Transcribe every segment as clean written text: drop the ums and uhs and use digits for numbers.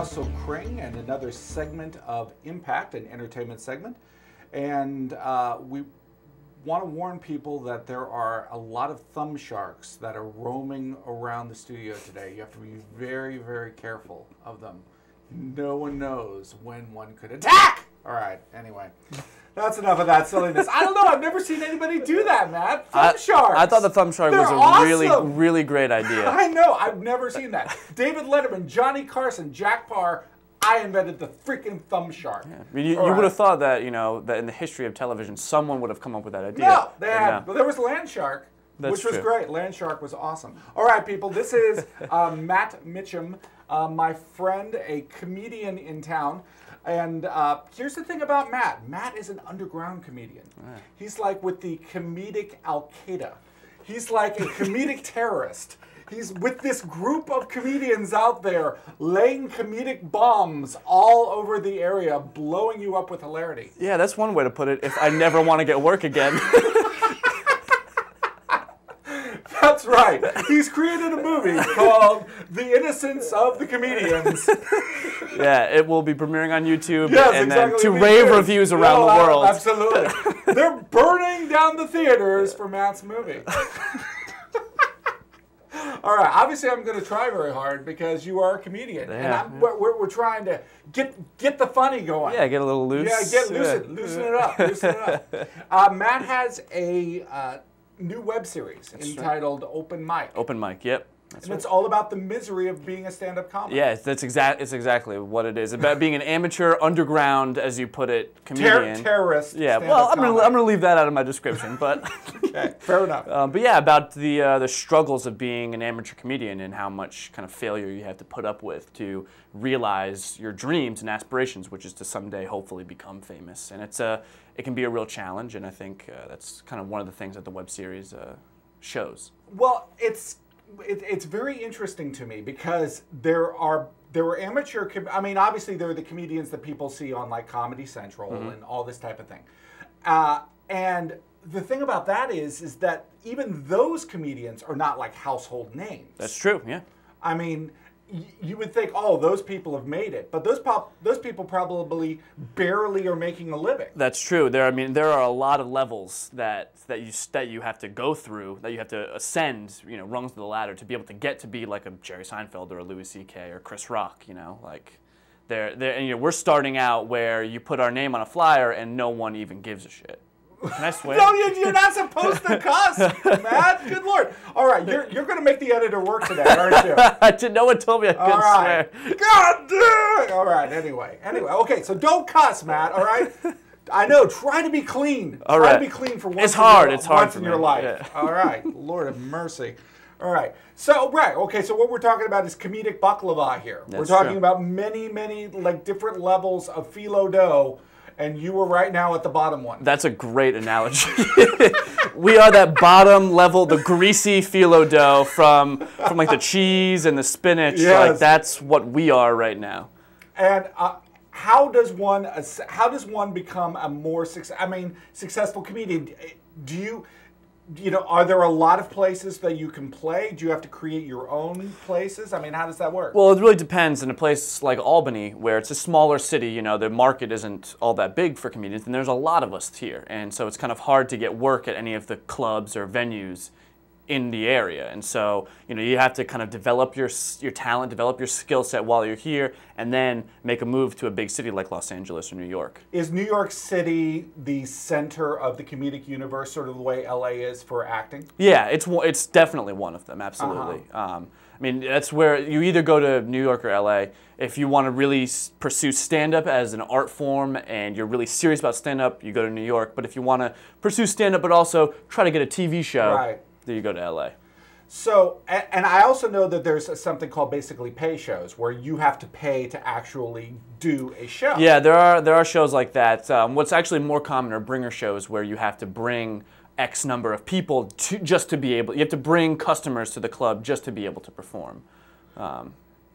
Russell Cring and another segment of Impact, an entertainment segment. And we want to warn people that there are a lot of thumb sharks that are roaming around the studio today. You have to be very, very careful of them. No one knows when one could attack! All right, anyway. That's enough of that silliness. I don't know. I've never seen anybody do that, Matt. Thumb sharks. I thought the thumb shark was a awesome. really great idea. I know. I've never seen that. David Letterman, Johnny Carson, Jack Parr. I invented the freaking thumb shark. Yeah. I mean, you would have thought that, that in the history of television, someone would have come up with that idea. No, they had. Well, there was Land Shark, which was great. Land Shark was awesome. All right, people. This is Matt Mitchum, my friend, a comedian in town. And here's the thing about Matt. Matt is an underground comedian. Yeah. He's like with the comedic Al-Qaeda. He's like a comedic terrorist. He's with this group of comedians out there laying comedic bombs all over the area, blowing you up with hilarity. Yeah, that's one way to put it. If I never want to get work again. That's right. He's created a movie called The Innocence of the Comedians. Yeah, it will be premiering on YouTube yes, and exactly. then to rave reviews around the world. Absolutely. They're burning down the theaters for Matt's movie. All right, obviously I'm going to try very hard because you are a comedian. Yeah, and we're trying to get the funny going. Yeah, get a little loose. Yeah, loosen it up. Loosen it up. Matt has a new web series entitled Open Mic. Open Mic, yep. And it's all about the misery of being a stand-up comic. Yeah, it's exactly what it is. About being an amateur, underground, as you put it, comedian. Terrorist. Yeah, well, I'm gonna leave that out of my description, but okay, fair enough. But yeah, about the struggles of being an amateur comedian and how much kind of failure you have to put up with to realize your dreams and aspirations, which is to someday hopefully become famous. And it can be a real challenge, and I think that's kind of one of the things that the web series shows. Well, it's very interesting to me because there were amateur. I mean, obviously there are the comedians that people see on like Comedy Central and all this type of thing. And the thing about that is that even those comedians are not like household names. That's true. Yeah. I mean, you would think, oh, those people have made it, but those people probably barely are making a living. That's true. There are a lot of levels that you have to go through, that you have to ascend, rungs of the ladder to be able to get to be like a Jerry Seinfeld or a Louis C.K. or Chris Rock. Like we're starting out where you put our name on a flyer and no one even gives a shit. Can I swear? No, you're not supposed to cuss, Matt. Good Lord. All right, you're going to make the editor work today, aren't you? No one told me I couldn't swear. God damn it. All right, anyway. Okay, so don't cuss, Matt, all right? I know, try to be clean. All right. Try to be clean for once. It's hard in your life. Yeah. All right, Lord have mercy. All right. So, so what we're talking about is comedic baklava here. We're talking about many, many like different levels of phyllo dough. And you were right now at the bottom one. That's a great analogy. We are that bottom level, the greasy phyllo dough from like the cheese and the spinach. Yes. Like that's what we are right now. And how does one become a more successful comedian? Are there a lot of places that you can play? Do you have to create your own places? I mean, how does that work? Well, it really depends. In a place like Albany, where it's a smaller city, the market isn't all that big for comedians, and there's a lot of us here. And so it's kind of hard to get work at any of the clubs or venues in the area. And so, you have to kind of develop your talent, develop your skill set while you're here, and then make a move to a big city like Los Angeles or New York. Is New York City the center of the comedic universe, sort of the way LA is for acting? Yeah, it's definitely one of them, absolutely. I mean, that's where you either go to New York or LA if you want to really pursue stand-up as an art form and you're really serious about stand-up, you go to New York. But if you want to pursue stand-up but also try to get a TV show, right, then you go to LA. So, and I also know that there's something called basically pay shows where you have to pay to actually do a show. Yeah, there are shows like that. What's actually more common are bringer shows where you have to bring X number of people just to be able, you have to bring customers to the club just to be able to perform.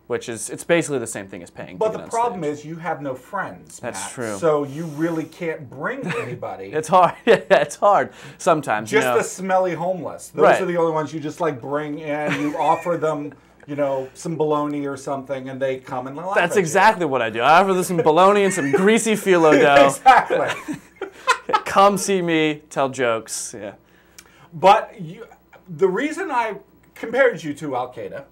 Which is, it's basically the same thing as paying. But the problem is you have no friends, Matt. That's true. So you really can't bring anybody. It's hard. Yeah, it's hard sometimes. Just the smelly homeless. Those are the only ones you just like bring in. You offer them you know, some bologna or something, and they come and laugh That's at exactly what I do. I offer them some bologna and some greasy phyllo dough. Exactly. Come see me, tell jokes. Yeah. But the reason I compared you to Al Qaeda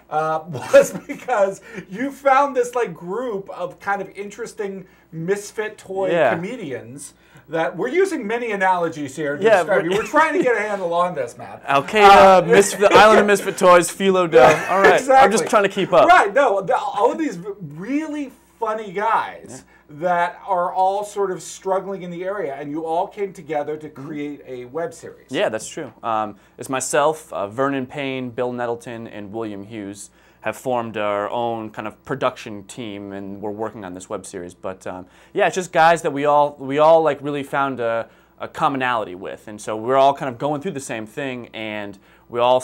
was because you found this like group of kind of interesting misfit toy comedians that we're using many analogies here to describe you. We're trying to get a handle on this, Matt. Al Qaeda, the Island of Misfit Toys, phyllo dough. All right, exactly. I'm just trying to keep up. Right, no, all of these really funny guys that are all sort of struggling in the area, and you all came together to create a web series. Yeah, that's true. It's myself, Vernon Payne, Bill Nettleton, and William Hughes have formed our own kind of production team, and we're working on this web series. But yeah, it's just guys that we all like really found a commonality with, and so we're all kind of going through the same thing, and we all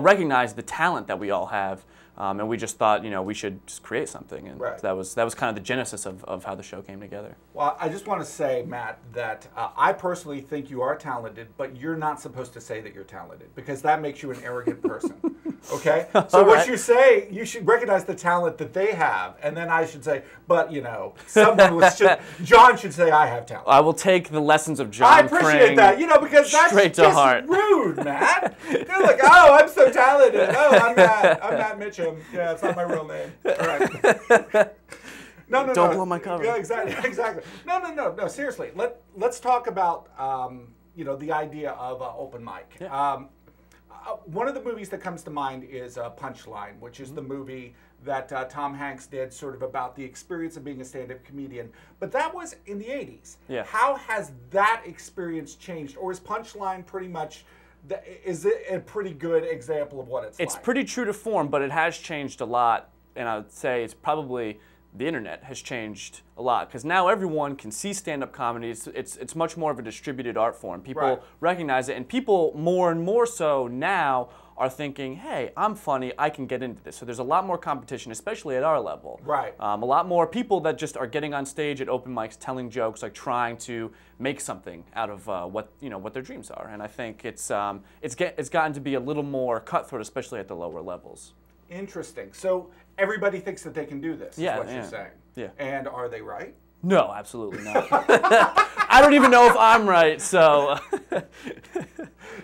recognize the talent that we all have. And we just thought, you know, we should just create something, and that was kind of the genesis of how the show came together. Well, I just want to say, Matt, that I personally think you are talented, but you're not supposed to say that you're talented because that makes you an arrogant person. Okay? So what you say, you should recognize the talent that they have, and then I should say, but you know, John should say I have talent. I will take the lessons of John. I appreciate that, you know, because that's just rude, Matt. You're like, oh, I'm so talented. Oh, I'm Matt Mitchum. Yeah, it's not my real name. All right. No. Don't blow my cover. Yeah, exactly. No. Seriously, let's talk about you know, the idea of open mic. Yeah. One of the movies that comes to mind is Punchline, which is the movie that Tom Hanks did, sort of about the experience of being a stand-up comedian. But that was in the 80s. Yeah. How has that experience changed, or is Punchline pretty much? Is it a pretty good example of what it's like? It's pretty true to form, but it has changed a lot, and I would say it's probably the internet has changed a lot because now everyone can see stand-up comedy. It's much more of a distributed art form. People recognize it, and people more and more so now are thinking, hey, I'm funny, I can get into this. So there's a lot more competition, especially at our level. Right. A lot more people that just are getting on stage at open mics, telling jokes, like trying to make something out of what their dreams are. And I think it's gotten to be a little more cutthroat, especially at the lower levels. Interesting. So everybody thinks that they can do this, is what you're saying. Yeah. And are they right? No, absolutely not. I don't even know if I'm right, so.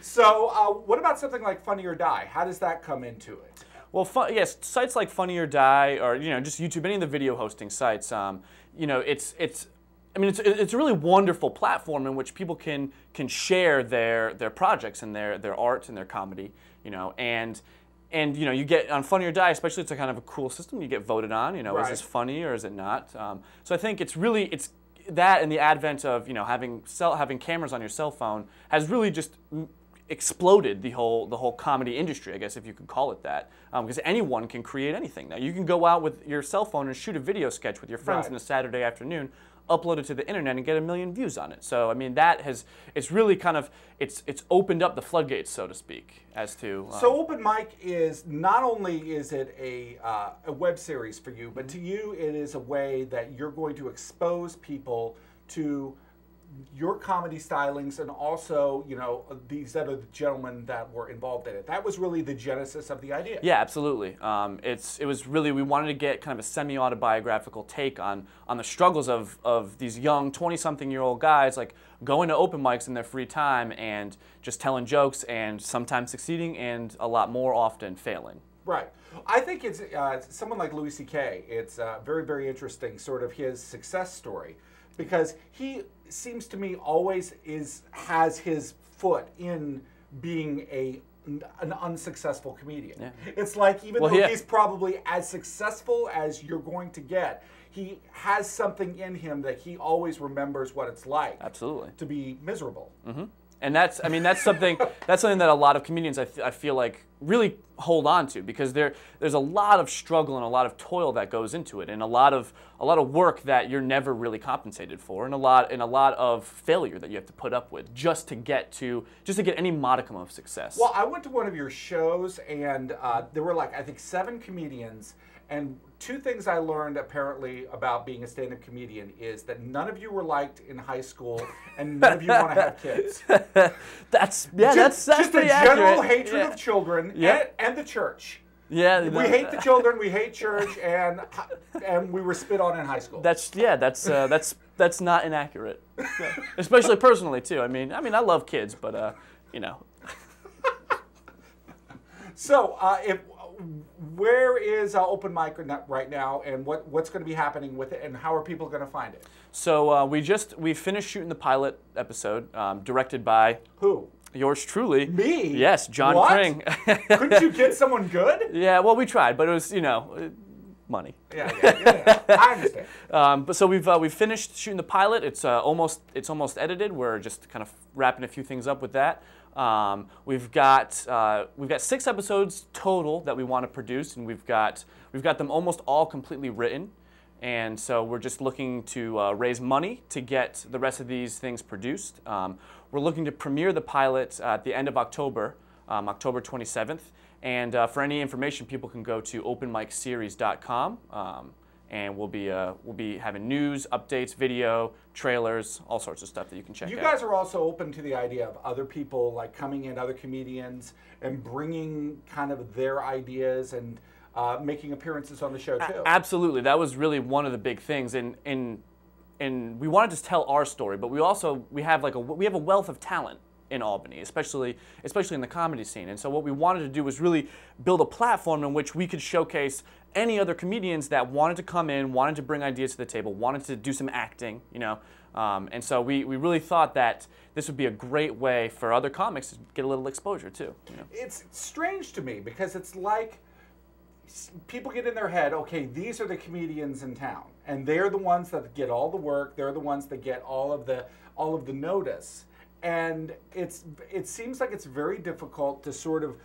So what about something like Funny or Die? How does that come into it? Well, yes, sites like Funny or Die, or just YouTube, any of the video hosting sites. It's a really wonderful platform in which people can share their projects and their art and their comedy. And you get on Funny or Die, especially it's a kind of a cool system. You get voted on. Is this funny or is it not? So I think it's that, and the advent of having cameras on your cell phone has really just exploded the whole comedy industry, I guess, if you could call it that, because anyone can create anything now. You can go out with your cell phone and shoot a video sketch with your friends on a Saturday afternoon, upload it to the internet, and get 1 million views on it. So I mean, it's really kind of it's opened up the floodgates, so to speak, as to. So open mic is not only is it a web series for you, but to you it is a way that you're going to expose people to your comedy stylings, and also, these other gentlemen that were involved in it. That was really the genesis of the idea. Yeah, absolutely. It was really, we wanted to get kind of a semi-autobiographical take on the struggles of these young 20-something-year-old guys, like going to open mics in their free time and just telling jokes, and sometimes succeeding and a lot more often failing. Right. I think it's someone like Louis C.K. It's very, very interesting, sort of his success story, because he seems to me always has his foot in being an unsuccessful comedian. Yeah. It's like, even though he's probably as successful as you're going to get, he has something in him that he always remembers what it's like. Absolutely. To be miserable. Mm-hmm. And that's something that a lot of comedians I feel like really hold on to, because there's a lot of struggle and a lot of toil that goes into it, and a lot of work that you're never really compensated for, and a lot of failure that you have to put up with just to get any modicum of success. Well, I went to one of your shows, and there were I think 7 comedians. And 2 things I learned apparently about being a stand-up comedian is that none of you were liked in high school, and none of you want to have kids. That's just a pretty general accurate. hatred of children and the church. Yeah, we hate the children, we hate church, and we were spit on in high school. That's not inaccurate, especially personally too. I mean, I love kids, but you know. So, where is Open Mic right now, and what's going to be happening with it, and how are people going to find it? So we finished shooting the pilot episode, directed by who? Yours truly. Me? Yes, John what? Cring. Couldn't you get someone good? Yeah, well, we tried, but it was, money. Yeah, I understand. But so we've finished shooting the pilot. It's almost edited. We're just kind of wrapping a few things up with that. We've got 6 episodes total that we want to produce, and we've got them almost all completely written. And so we're just looking to raise money to get the rest of these things produced. We're looking to premiere the pilot at the end of October, October 27th. And for any information, people can go to openmicseries.com, and we'll be having news, updates, video, trailers, all sorts of stuff that you can check out. You guys are also open to the idea of other people like coming in, other comedians, and bringing kind of their ideas and making appearances on the show too. Absolutely, that was really one of the big things, and we wanted to tell our story, but we have a wealth of talent in Albany, especially in the comedy scene. And so what we wanted to do was really build a platform in which we could showcase any other comedians that wanted to come in, wanted to bring ideas to the table, wanted to do some acting, and so we really thought that this would be a great way for other comics to get a little exposure too. It's strange to me because it's like people get in their head, okay, these are the comedians in town, and they're the ones that get all the work, they're the ones that get all of the notice. And it seems like it's very difficult to sort of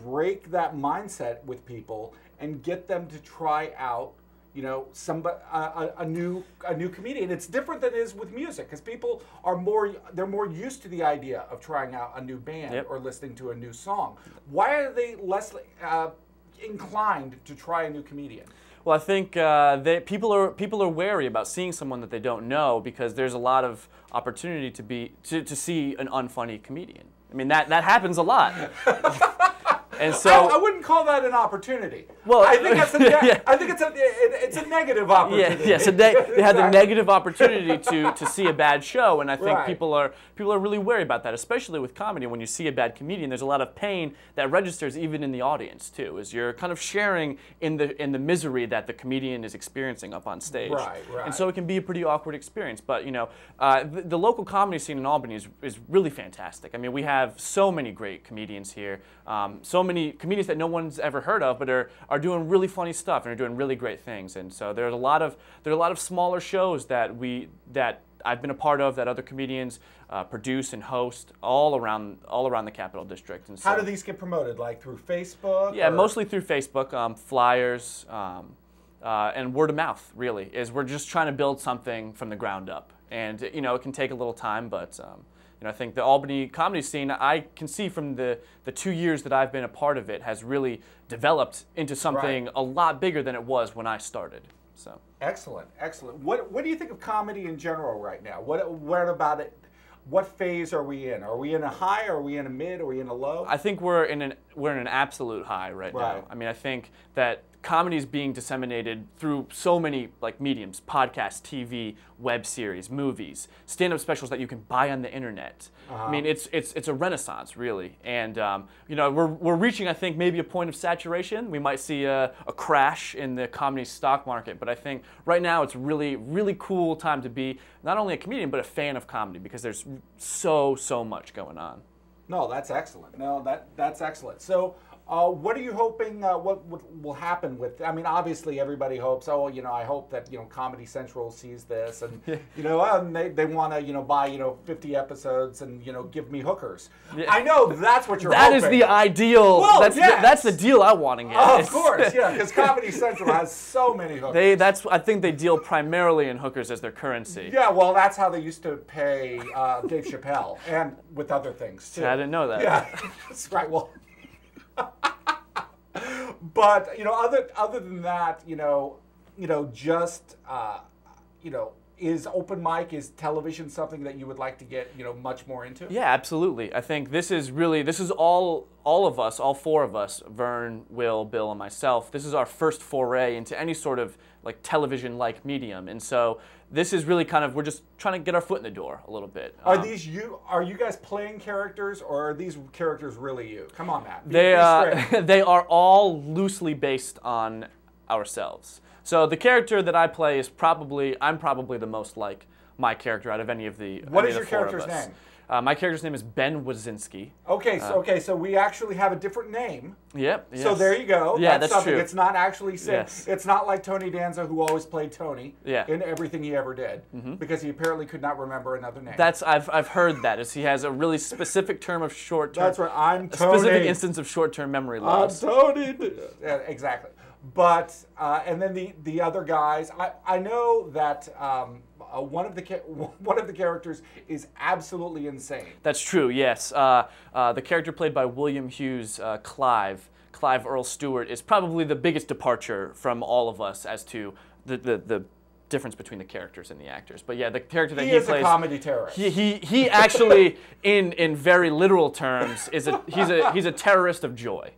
break that mindset with people and get them to try out, a new comedian. It's different than it is with music because people are more used to the idea of trying out a new band or listening to a new song. Why are they less inclined to try a new comedian? Well, I think people are wary about seeing someone that they don't know because there's a lot of opportunity to see an unfunny comedian. I mean that happens a lot. And so I wouldn't call that an opportunity. Well, I think it's a negative opportunity. Yeah. So they have the negative opportunity to see a bad show, and I think people are really wary about that, especially with comedy. When you see a bad comedian, there's a lot of pain that registers even in the audience too, as you're kind of sharing in the misery that the comedian is experiencing up on stage. Right. And so it can be a pretty awkward experience. But the local comedy scene in Albany is really fantastic. I mean, we have so many great comedians here, so many comedians that no one's ever heard of, but are doing really funny stuff and are doing really great things. And so there are a lot of smaller shows that I've been a part of that other comedians produce and host all around the Capital District. And so, how do these get promoted? Like through Facebook? Yeah, mostly through Facebook, flyers, and word of mouth. Really, we're just trying to build something from the ground up, and it can take a little time, but. I think the Albany comedy scene, I can see from the 2 years that I've been a part of it, has really developed into something a lot bigger than it was when I started. So excellent. What do you think of comedy in general right now? What about it? What phase are we in? Are we in a high? Are we in a mid? Are we in a low? I think we're in an absolute high right now. I mean, I think that comedy is being disseminated through so many mediums: podcasts, TV, web series, movies, stand-up specials that you can buy on the internet. I mean, it's a renaissance, really, and we're reaching, I think, maybe a point of saturation. We might see a crash in the comedy stock market, but I think right now it's really, really cool time to be not only a comedian but a fan of comedy because there's so much going on. No, that's excellent. That's excellent. So. What are you hoping? What will happen with? I mean, obviously, everybody hopes. Oh, I hope that Comedy Central sees this, and they want to buy 50 episodes and give me hookers. Yeah. I know that's what you're hoping. That is the ideal. Well, that's the deal I want to get. Of course, yeah, because Comedy Central has so many hookers. I think they deal primarily in hookers as their currency. Yeah, well, that's how they used to pay Dave Chappelle, and with other things too. I didn't know that. Yeah, that's right. Well. But other than that, just is open mic, is television something that you would like to get, you know, much more into? Yeah, absolutely. I think this is all of us, all four of us, Vern, Will, Bill, and myself. This is our first foray into any sort of like television-like medium, and so this is really kind of, we're just trying to get our foot in the door a little bit. Are you guys playing characters, or are these characters really you? Come on, Matt. Be straight. They are all loosely based on ourselves. So the character that I play is I'm probably the most like my character out of any of the What is your character's name? My character's name is Ben Wazinski. Okay, so we actually have a different name. Yep. Yes. So there you go. Yeah, that's something. true. It's not actually Yes. It's not like Tony Danza, who always played Tony Yeah. in everything he ever did, because he apparently could not remember another name. I've heard that, is he has a really specific term of short-term. That's right. I'm Tony. A specific instance of short-term memory loss. I'm Tony. Yeah, exactly. But and then the other guys, I know that one of the characters is absolutely insane. That's true. Yes. The character played by William Hughes, Clive Earl Stewart, is probably the biggest departure from all of us as to the difference between the characters and the actors. But yeah, the character that he plays, is a comedy terrorist. He actually, in very literal terms, he's a terrorist of joy.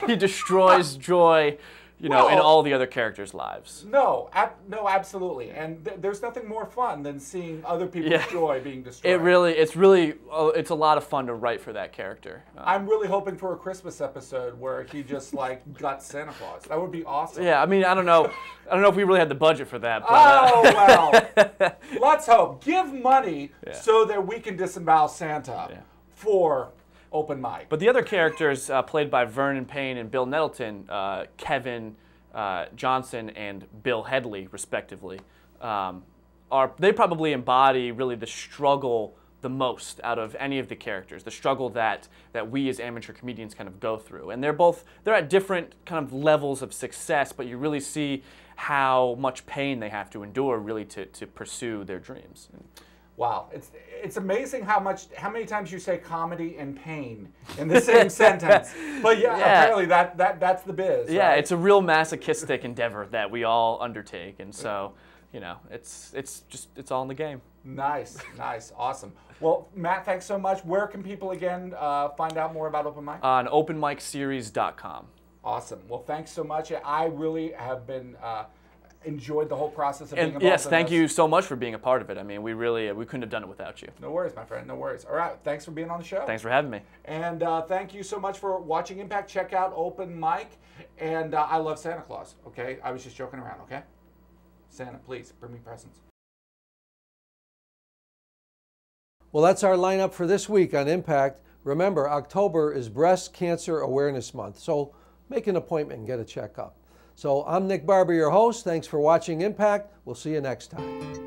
He destroys joy, in all the other characters' lives. No, absolutely. And there's nothing more fun than seeing other people's joy being destroyed. It's a lot of fun to write for that character. I'm really hoping for a Christmas episode where he just like guts Santa Claus. That would be awesome. Yeah, I mean, I don't know if we really had the budget for that. But, well, let's hope. Give money so that we can disembowel Santa for open mic. But the other characters played by Vernon Payne and Bill Nettleton, Kevin Johnson and Bill Headley, respectively, they probably embody really the struggle the most out of any of the characters, the struggle that we as amateur comedians kind of go through. And they're at different kind of levels of success, but you really see how much pain they have to endure really to pursue their dreams. Wow, it's amazing how many times you say comedy and pain in the same sentence. But apparently that's the biz. Yeah, right? It's a real masochistic endeavor that we all undertake, and so it's all in the game. Nice, awesome. Well, Matt, thanks so much. Where can people again find out more about open mic? On openmicseries.com. Awesome. Well, thanks so much. I really have been. Enjoyed the whole process of being involved. Yes, thank you so much for being a part of it. I mean, we couldn't have done it without you. No worries, my friend. No worries. All right, thanks for being on the show. Thanks for having me. And thank you so much for watching Impact. Check out Open Mic. And I love Santa Claus. Okay, I was just joking around. Okay, Santa, please bring me presents. Well, that's our lineup for this week on Impact. Remember, October is Breast Cancer Awareness Month, so make an appointment and get a checkup. So I'm Nick Barber, your host. Thanks for watching Impact. We'll see you next time.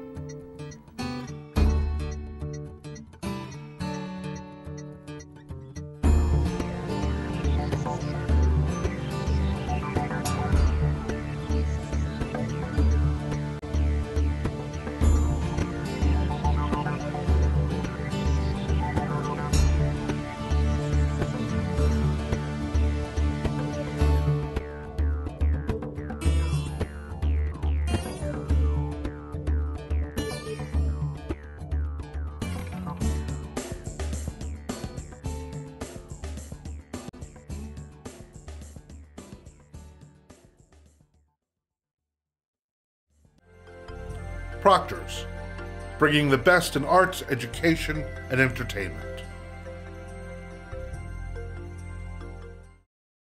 Proctors, bringing the best in arts, education, and entertainment.